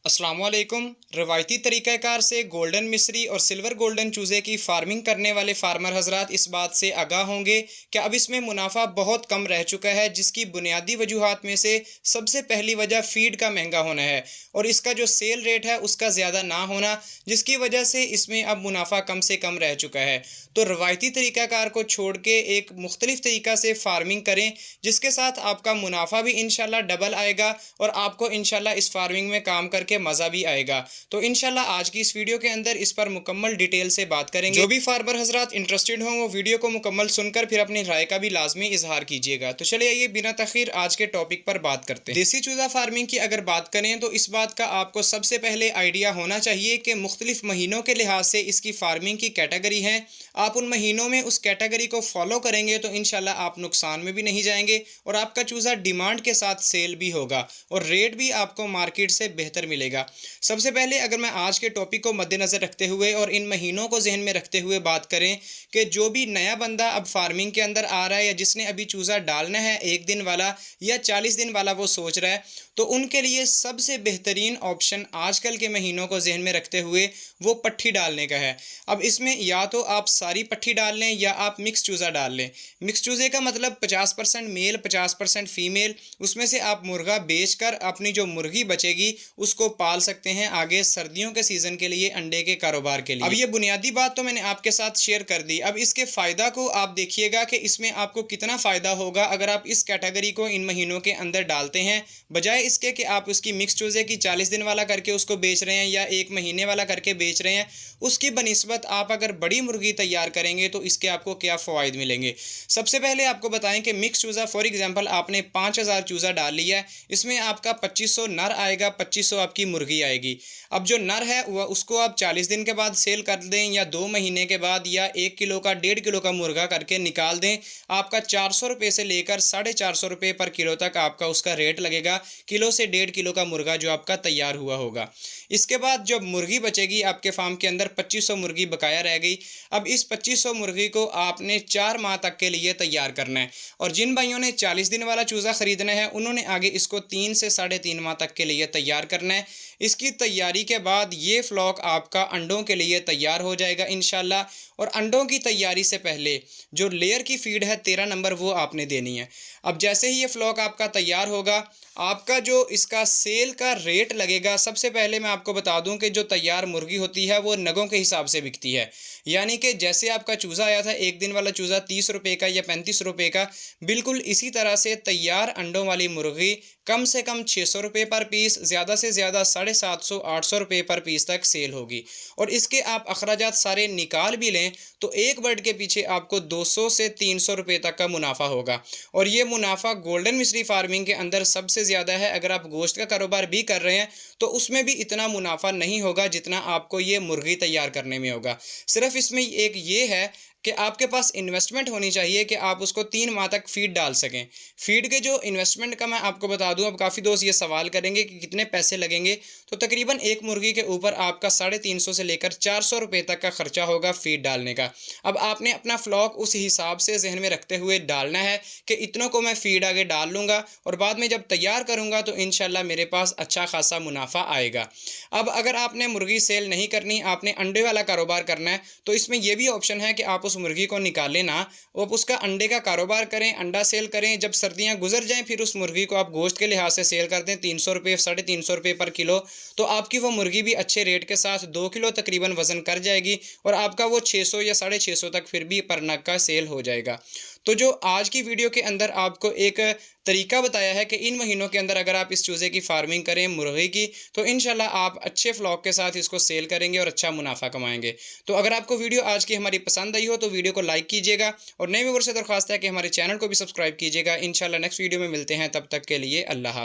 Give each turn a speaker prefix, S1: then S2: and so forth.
S1: अस्सलामुअलैकुम। रवायती तरीक़ाकार से गोल्डन मिस्री और सिल्वर गोल्डन चूज़े की फार्मिंग करने वाले फार्मर हजरात इस बात से आगाह होंगे कि अब इसमें मुनाफा बहुत कम रह चुका है, जिसकी बुनियादी वजूहात में से सबसे पहली वजह फीड का महंगा होना है और इसका जो सेल रेट है उसका ज़्यादा ना होना, जिसकी वजह से इसमें अब मुनाफा कम से कम रह चुका है। तो रवायती तरीक़ाकार को छोड़ के एक मुख्तलिफ तरीक़ा से फार्मिंग करें, जिसके साथ आपका मुनाफा भी इंशाल्लाह डबल आएगा और आपको इंशाल्लाह इस फार्मिंग में काम करके मज़ा भी आएगा। तो इंशाल्लाह आज की इस वीडियो के अंदर इस पर मुकम्मल डिटेल से बात करेंगे। जो भी फार्मर हजरात इंटरेस्टेड हों वो वीडियो को मुकम्मल सुनकर फिर अपनी राय का भी लाजमी इजहार कीजिएगा। तो चलिए आइए बिना तखीर आज के टॉपिक पर बात करते हैं। देसी चूज़ा फार्मिंग की अगर बात करें तो इस बात का आपको सबसे पहले आइडिया होना चाहिए कि मुख्तलिफ महीनों के लिहाज से इसकी फार्मिंग की कैटेगरी है। आप उन महीनों में उस कैटेगरी को फॉलो करेंगे तो इंशाल्लाह आप नुकसान में भी नहीं जाएंगे और आपका चूज़ा डिमांड के साथ सेल भी होगा और रेट भी आपको मार्केट से बेहतर मिलेगा। सबसे पहले अगर मैं आज के टॉपिक को मद्देनज़र रखते हुए और इन महीनों को जहन में रखते हुए बात करें कि जो भी नया बंदा अब फार्मिंग के अंदर आ रहा है या जिसने अभी चूज़ा डालना है 1 दिन वाला या 40 दिन वाला वो सोच रहा है, तो उनके लिए सबसे बेहतरीन ऑप्शन आजकल के महीनों को जहन में रखते हुए वो पट्ठी डालने का है। अब इसमें या तो आप सारी पट्ठी डाल लें या आप मिक्स चूज़ा डाल लें। मिक्स चूज़े का मतलब 50% मेल 50% फीमेल, उसमें से आप मुर्गा बेचकर अपनी जो मुर्गी बचेगी उसको पाल सकते हैं आगे सर्दियों के सीज़न के लिए, अंडे के कारोबार के लिए। अब ये बुनियादी बात तो मैंने आपके साथ शेयर कर दी। अब इसके फ़ायदा को आप देखिएगा कि इसमें आपको कितना फ़ायदा होगा अगर आप इस कैटेगरी को इन महीनों के अंदर डालते हैं, बजाय इसके कि आप उसकी मिक्स चूज़े की 40 दिन वाला करके उसको बेच रहे हैं या 1 महीने वाला करके बेच रहे हैं। उसकी बनिस्बत आप अगर बड़ी मुर्गी तैयार करेंगे तो इसके आपको क्या फ़वाइद मिलेंगे। सबसे पहले आपको बताएं कि मिक्स चूज़ा फॉर एग्जांपल आपने 5000 चूज़ा डाल लिया है, इसमें आपका 2500 नर आएगा, 2500 आपकी मुर्गी आएगी। अब जो नर है वह उसको आप 40 दिन के बाद सेल कर दें या 2 महीने के बाद या 1 किलो का 1.5 किलो का मुर्गा करके निकाल दें, आपका 400 रुपये से लेकर 450 रुपये पर किलो तक आपका उसका रेट लगेगा, किलो से 1.5 किलो का मुर्गा जो आपका तैयार हुआ होगा। इसके बाद जब मुर्गी बचेगी आपके फार्म के अंदर 2500 मुर्गी बकाया रह गई। अब इस 2500 मुर्गी को आपने 4 माह तक के लिए तैयार करना है और जिन भाइयों ने 40 दिन वाला चूज़ा ख़रीदना है उन्होंने आगे इसको 3 से 3.5 माह तक के लिए तैयार करना है। इसकी तैयारी के बाद ये फ्लॉक आपका अंडों के लिए तैयार हो जाएगा इंशाल्लाह। और अंडों की तैयारी से पहले जो लेयर की फीड है 13 नंबर वो आपने देनी है। अब जैसे ही ये फ्लॉक आपका तैयार होगा, आपका जो इसका सेल का रेट लगेगा, सबसे पहले मैं आपको बता दूं कि जो तैयार मुर्गी होती है वो नगों के हिसाब से बिकती है। यानी कि जैसे आपका चूज़ा आया था 1 दिन वाला चूज़ा 30 रुपये का या 35 रुपये का, बिल्कुल इसी तरह से तैयार अंडों वाली मुर्गी कम से कम 600 रुपये पर पीस, ज़्यादा से ज़्यादा 750-800 रुपये पर पीस तक सेल होगी। और इसके आप अखराजात सारे निकाल भी लें तो एक बर्ड के पीछे आपको 200 से 300 रुपये तक का मुनाफा होगा। और ये मुनाफा गोल्डन मिस्री फार्मिंग के अंदर सबसे ज़्यादा है। अगर आप गोश्त का कारोबार भी कर रहे हैं तो उसमें भी इतना मुनाफा नहीं होगा जितना आपको ये मुर्गी तैयार करने में होगा। सिर्फ इसमें एक ये है कि आपके पास इन्वेस्टमेंट होनी चाहिए कि आप उसको 3 माह तक फीड डाल सकें। फीड के जो इन्वेस्टमेंट का मैं आपको बता दूं, अब काफ़ी दोस्त ये सवाल करेंगे कि कितने पैसे लगेंगे, तो तकरीबन एक मुर्गी के ऊपर आपका 350 से लेकर 400 रुपये तक का खर्चा होगा फीड डालने का। अब आपने अपना फ्लॉक उस हिसाब से जहन में रखते हुए डालना है कि इतनों को मैं फीड आगे डाल लूँगा और बाद में जब तैयार करूँगा तो इंशाल्लाह मेरे पास अच्छा खासा मुनाफा आएगा। अब अगर आपने मुर्गी सेल नहीं करनी, आपने अंडे वाला कारोबार करना है, तो इसमें यह भी ऑप्शन है कि आप उस मुर्गी को निकालें ना, वो उसका अंडे का कारोबार करें, अंडा सेल करें। जब सर्दियां गुजर जाएं फिर उस मुर्गी को आप गोश्त के लिहाज से सेल कर दें 300 रुपये 350 रुपये पर किलो, तो आपकी वो मुर्गी भी अच्छे रेट के साथ 2 किलो तकरीबन वज़न कर जाएगी और आपका वो 600 या 650 तक फिर भी पर नग का सेल हो जाएगा। तो जो आज की वीडियो के अंदर आपको एक तरीका बताया है कि इन महीनों के अंदर अगर आप इस चूज़े की फार्मिंग करें मुर्गी की, तो इंशाल्लाह आप अच्छे फ्लॉक के साथ इसको सेल करेंगे और अच्छा मुनाफा कमाएंगे। तो अगर आपको वीडियो आज की हमारी पसंद आई हो तो वीडियो को लाइक कीजिएगा और नए व्यूअर्स से दरख्वास्त है कि हमारे चैनल को भी सब्सक्राइब कीजिएगा। इंशाल्लाह नेक्स्ट वीडियो में मिलते हैं, तब तक के लिए अल्लाह।